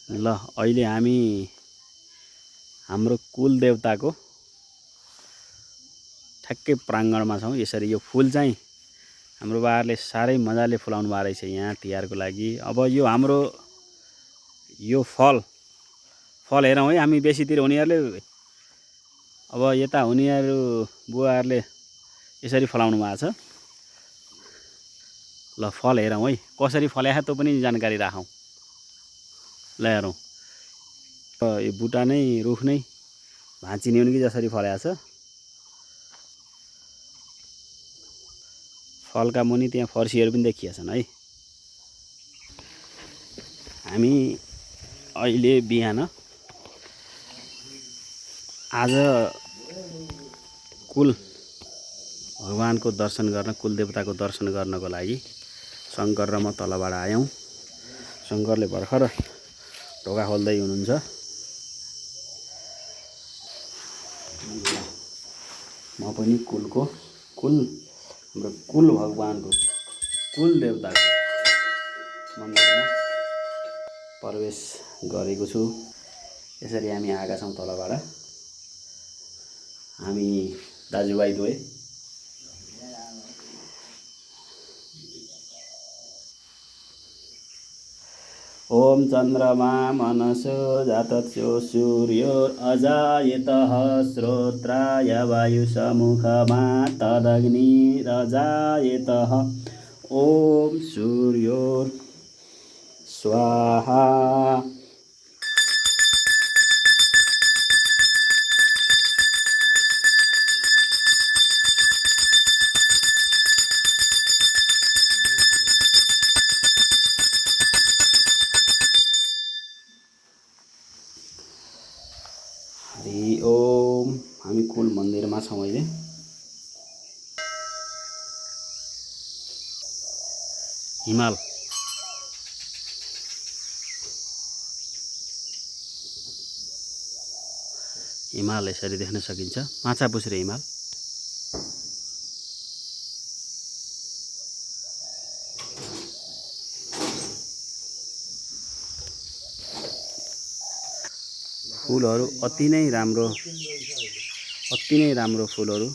ल अहिले हामी हाम्रो कुल देवताको ठ्याक्कै प्राङ्गणमा छौँ। यसरी यो फुल चाहिँ हाम्रो बाबाहरूले साह्रै मजाले फुलाउनु भएको रहेछ यहाँ तिहारको लागि। अब यो हाम्रो यो फल हेरौँ है, हामी बेसीतिर हुनेहरूले अब यता हुनेहरू बुवाहरूले यसरी फलाउनु भएको छ। ल फल हेरौँ है, कसरी फल्या त्यो पनि जानकारी राखौँ। ल हेरौँ, यो बुटा नै रुख नै भाँचिने हो कि जसरी फल्या छ। फलका मुनि त्यहाँ फर्सीहरू पनि देखिया छन् है। हामी अहिले बिहान आज कुल भगवानको दर्शन गर्न, कुल देवताको दर्शन गर्नको लागि शङ्कर र म तलबाट आयौँ। शङ्करले भर्खर ढोका खोल्दै हुनुहुन्छ। म पनि हाम्रो कुल भगवानको, कुल देवताको मन्दिरमा प्रवेश गरेको छु। यसरी हामी आएका छौँ तलबाट, हामी दाजुभाइ दुवै। ओम चन्द्रमा मनसो जातस्यो सूर्योरजायतः श्रोत्राय वायुसमुखमा तदग्निरजायतः। ओम सूर्योर स्वाहा। हरि ओम। हामी कुल मन्दिरमा छौँ अहिले। हिमाल यसरी देख्न सकिन्छ, माछापुच्छ्रे हिमाल। फुलहरू अति नै राम्रो फुलहरू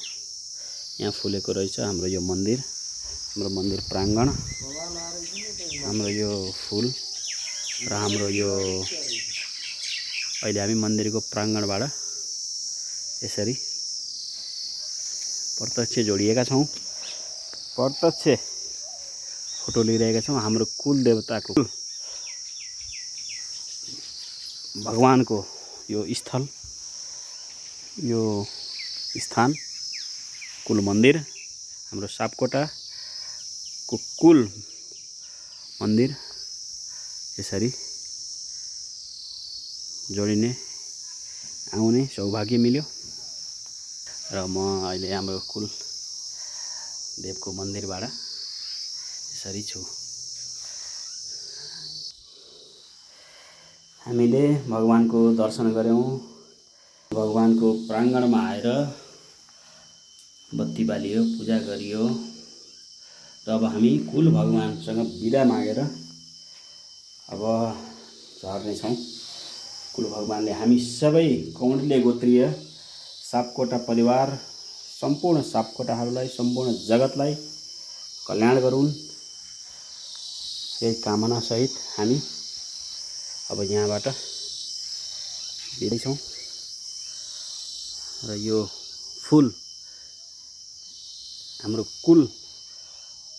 यहाँ फुलेको रहेछ। हाम्रो यो मन्दिर, हाम्रो मन्दिर प्राङ्गण, हाम्रो यो फुल र हाम्रो यो अहिले हामी मन्दिरको प्राङ्गणबाट यसरी प्रत्यक्ष जोडिएका छौँ, प्रत्यक्ष फोटो लिइरहेका छौँ। हाम्रो कुल देवताको, भगवानको यो स्थल, यो स्थान कुल मन्दिर, हाम्रो सापकोटाको कुल मन्दिर यसरी जोडिने आउने सौभाग्य मिल्यो। र म अहिले हाम्रो कुल देवको मन्दिरबाट यसरी छु। हामीले भगवानको दर्शन गऱ्यौँ। भगवानको प्राङ्गणमा आएर बत्ती बालियो, पूजा गरियो। र अब हामी कुल भगवानसँग बिदा मागेर अब झर्नेछौँ। कुल भगवानले हामी सबै कौन्डिल्य गोत्रीय सापकोटा परिवार, सम्पूर्ण सापकोटाहरूलाई, सम्पूर्ण जगतलाई कल्याण गरून्, यही कामना सहित हामी अब यहाँबाट बिदा छौँ। र यो फुल हाम्रो कुल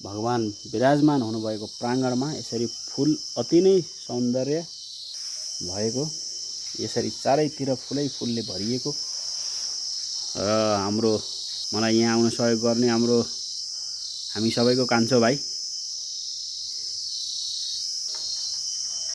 भगवान विराजमान हुनुभएको प्राङ्गणमा यसरी फुल अति नै सौन्दर्य भएको, यसरी चारैतिर फुलले भरिएको। र मलाई यहाँ आउन सहयोग गर्ने हामी सबैको कान्छो भाइ